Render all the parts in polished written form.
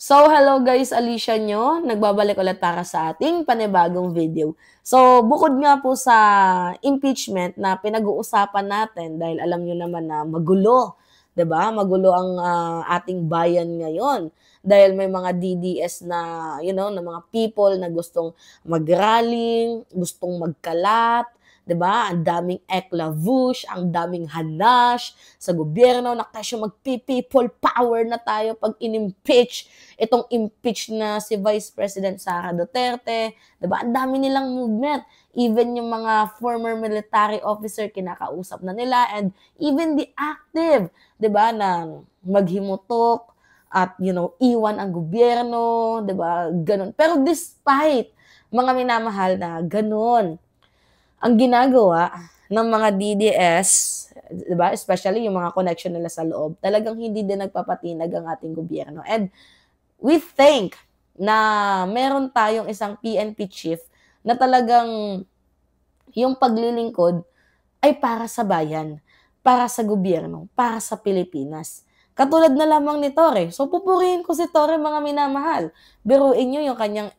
So, hello guys, Alicia nyo. Nagbabalik ulit para sa ating panibagong video. So, bukod nga po sa impeachment na pinag-uusapan natin dahil alam nyo naman na magulo, 'di ba? Magulo ang ating bayan ngayon dahil may mga DDS na, na mga people na gustong magrally, gustong magkalat, 'di ba? Ang daming eklavouche, ang daming hanash sa gobyerno na kasi mag-people power na tayo pag in-impeach itong impeach na si Vice President Sara Duterte, 'di ba? Ang dami nilang movement. Even yung mga former military officer kinakausap na nila and even the active, 'di ba, na maghimutok at iwan ang gobyerno, 'di ba? Ganun. Pero despite mga minamahal na ganun, ang ginagawa ng mga DDS, 'di ba, especially yung mga connection nila sa loob, talagang hindi din nagpapatinag ang ating gobyerno. And we think na meron tayong isang PNP chief na talagang yung paglilingkod ay para sa bayan, para sa gobyerno, para sa Pilipinas. Katulad na lamang ni Torre. So, pupurihin ko si Torre, mga minamahal. Biruin nyo yung kanyang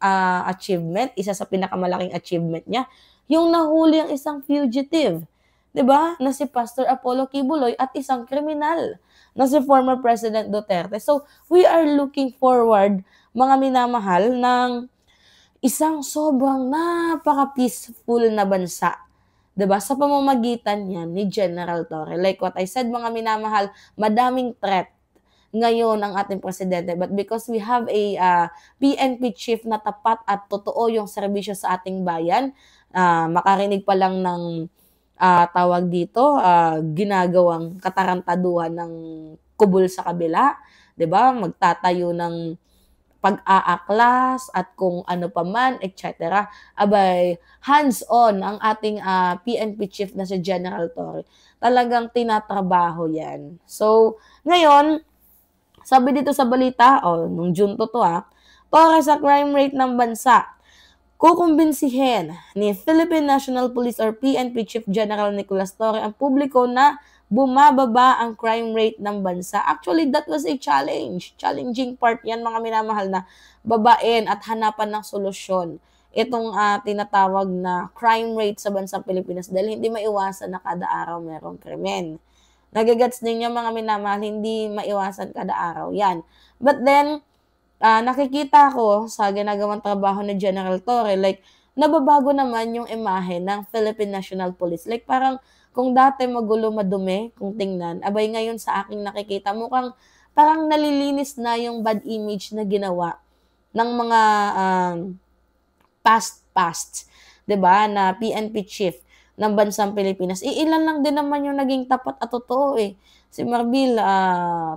achievement, isa sa pinakamalaking achievement niya, yung nahuli ang isang fugitive, 'di ba? Na si Pastor Apollo Kibuloy at isang kriminal na si former President Duterte. So, we are looking forward, mga minamahal, ng isang sobrang napaka-peaceful na bansa, 'di ba? Sa pamamagitan niyan ni General Torre. Like what I said, mga minamahal, madaming threat ngayon ang ating presidente. But because we have a PNP chief na tapat at totoo yung serbisyo sa ating bayan, makarinig pa lang ng tawag dito, ginagawang katarantaduhan ng kubol sa kabila, 'di ba? Magtatayo ng pag-aaklas at kung ano pa man, etc. Abay, hands-on ang ating PNP chief na si General Torre. Talagang tinatrabaho yan. So, ngayon, sabi dito sa balita, nung June to Torre sa crime rate ng bansa. Kukumbinsihin ni Philippine National Police or PNP Chief General Nicolas Torre ang publiko na bumababa ang crime rate ng bansa. Actually, that was a challenge. Challenging part yan, mga minamahal, na babain at hanapan ng solusyon itong tinatawag na crime rate sa bansang Pilipinas dahil hindi maiwasan na kada araw merong krimen. Nagagets din niya, mga minamahal, hindi maiwasan kada araw yan. But then, nakikita ko sa ginagawang trabaho ni General Torre, like, nababago naman yung imahe ng Philippine National Police. Like, parang kung dati magulo, madumi, kung tingnan, abay ngayon sa aking nakikita, mukhang parang nalilinis na yung bad image na ginawa ng mga past, 'di ba, na PNP chief ng bansang Pilipinas. Ilan lang din naman yung naging tapat at totoo eh. Si Marbil,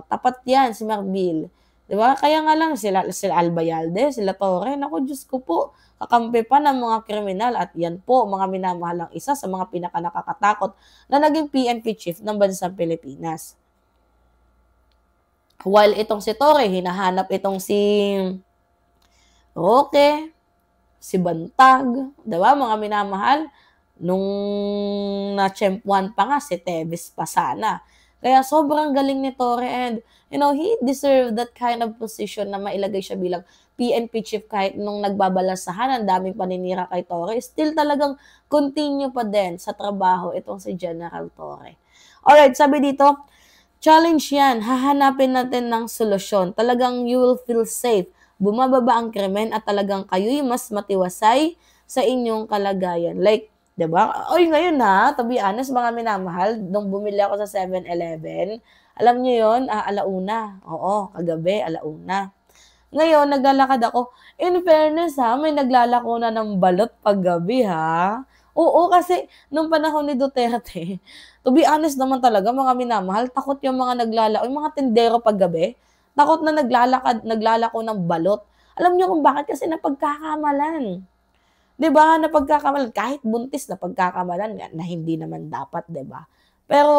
tapat yan, si Marbil. 'Di ba? Kaya nga lang sila Albayalde, sila Torre, naku Diyos ko po, kakampi pa ng mga kriminal at yan po, mga minamahalang, isa sa mga pinakanakakatakot na naging PNP chief ng bansang Pilipinas. While itong si Torre, hinahanap itong si Roque, si Bantag, 'di ba, mga minamahal, nung na-tsempuan pa nga si Teves pa sana. Kaya sobrang galing ni Torre and he deserved that kind of position na mailagay siya bilang PNP chief kahit nung nagbabalasahan, ang daming paninira kay Torre, still talagang continue pa din sa trabaho itong si General Torre. Alright, sabi dito, challenge yan, hahanapin natin ng solusyon. Talagang you will feel safe. Bumababa ang krimen at talagang kayo'y mas matiwasay sa inyong kalagayan. Like, 'di ba? Oy, ngayon to be honest, mga minamahal, nung bumili ako sa 7-Eleven, alam niyo 'yon, alauna. Oo, kagabi, alauna. Ngayon, naglalakad ako. In fairness may naglalako na ng balot paggabi Oo, kasi nung panahon ni Duterte, to be honest naman talaga, mga minamahal, takot yung mga naglalako, yung mga tindero paggabi, takot na naglalako ng balot. Alam niyo kung bakit? Kasi napagkakamalan. 'Di ba, napagkakamalan, kahit buntis napagkakamalan na hindi naman dapat, 'di ba? Pero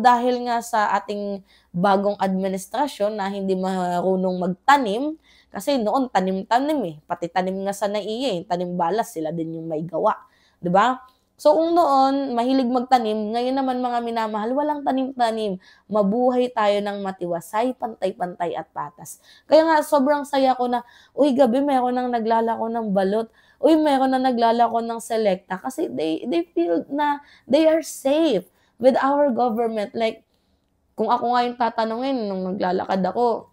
dahil nga sa ating bagong administrasyon na hindi marunong magtanim, kasi noon tanim-tanim pati tanim nga sa NAIA, tanim balas sila din yung may gawa, 'di ba? So kung noon mahilig magtanim, ngayon naman mga minamahal walang tanim-tanim. Mabuhay tayo ng matiwasay, pantay-pantay at patas. Kaya nga sobrang saya ko na, uy gabi meron ng naglalako ng balot, uy meron ng naglalako ng selekta kasi they feel na they are safe with our government. Like kung ako nga yung tatanungin nung naglalakad ako,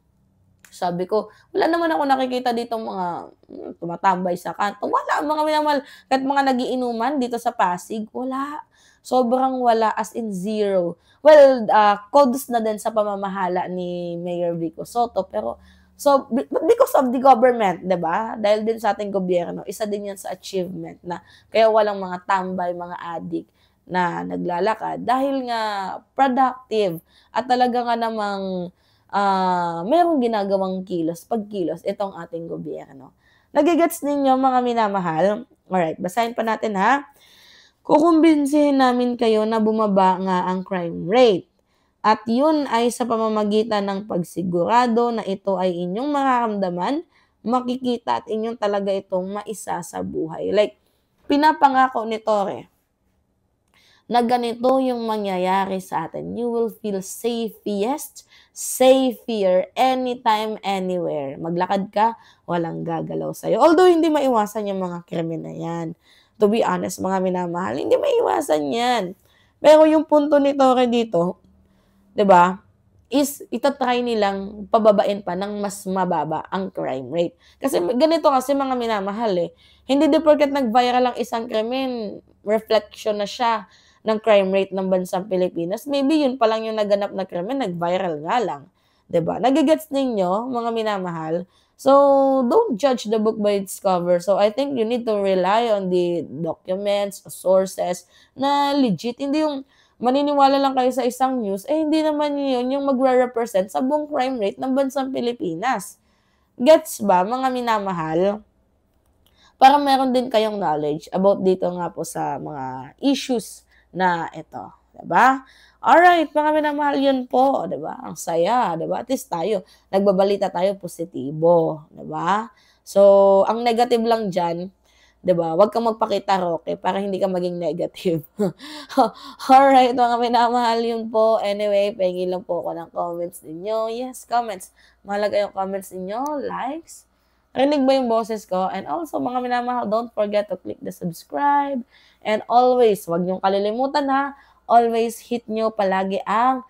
sabi ko, wala naman ako nakikita ditong mga tumatambay sa kanto. Wala, mga minamahal. Kahit mga nagiinuman dito sa Pasig, wala. Sobrang wala, as in zero. Well, kudos na din sa pamamahala ni Mayor Vico Soto. Pero, so, because of the government, di ba? Dahil din sa ating gobyerno, isa din yan sa achievement na kaya walang mga tambay, mga adik na naglalakad. Dahil nga productive at talaga nga namang merong ginagawang pagkilos itong ating gobyerno. Nagigets ninyo mga minamahal? Alright, basahin pa natin ha. Kukumbinsihin namin kayo na bumaba nga ang crime rate. At yun ay sa pamamagitan ng pagsigurado na ito ay inyong mararamdaman, makikita at inyong talaga itong maisa sa buhay. Like, pinapangako ni Torre na ganito yung mangyayari sa atin. You will feel safest, safer, anytime, anywhere. Maglakad ka, walang gagalaw sa'yo. Although, hindi maiwasan yung mga krimen na yan. To be honest, mga minamahal, hindi maiwasan yan. Pero yung punto ni Torre dito, 'di ba, is itatry nilang pababain pa ng mas mababa ang crime rate. Kasi ganito kasi mga minamahal hindi di porket nag-viral ang isang krimen, reflection na siya ng crime rate ng bansang Pilipinas. Maybe yun pa lang yung naganap na krimen, nag-viral nga lang. 'Di ba? Nagigets ninyo, mga minamahal? So, don't judge the book by its cover. So, I think you need to rely on the documents, sources na legit. Hindi yung maniniwala lang kayo sa isang news, hindi naman yun yung magre-represent sa buong crime rate ng bansang Pilipinas. Gets ba, mga minamahal? Para meron din kayong knowledge about dito nga po sa mga issues na ito. Diba? Alright, mga minamahal, yun po. Diba? Ang saya. Diba? At least tayo, nagbabalita tayo positibo. Diba? So, ang negative lang dyan, 'di ba? Huwag kang magpakita, Roque, para hindi ka maging negative. Alright, mga minamahal, yun po. Anyway, pahingi lang po ako ng comments ninyo. Yes, comments. Mahalaga yung comments ninyo, likes. Rinig ba yung boses ko? And also, mga minamahal, don't forget to click the subscribe. And always, huwag niyong kalilimutan ha, always hit nyo palagi ang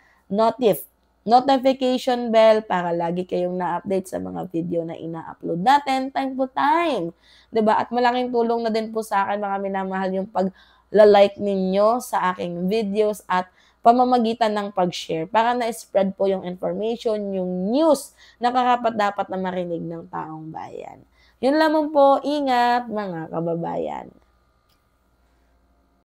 notification bell para lagi kayong na-update sa mga video na ina-upload natin time to time. 'Di ba? At malaking tulong na din po sa akin, mga minamahal, yung pag-like ninyo sa aking videos at pamamagitan ng pag-share para na-spread po yung information, yung news na karapat-dapat na marinig ng taong bayan. Yun lamang po, ingat mga kababayan.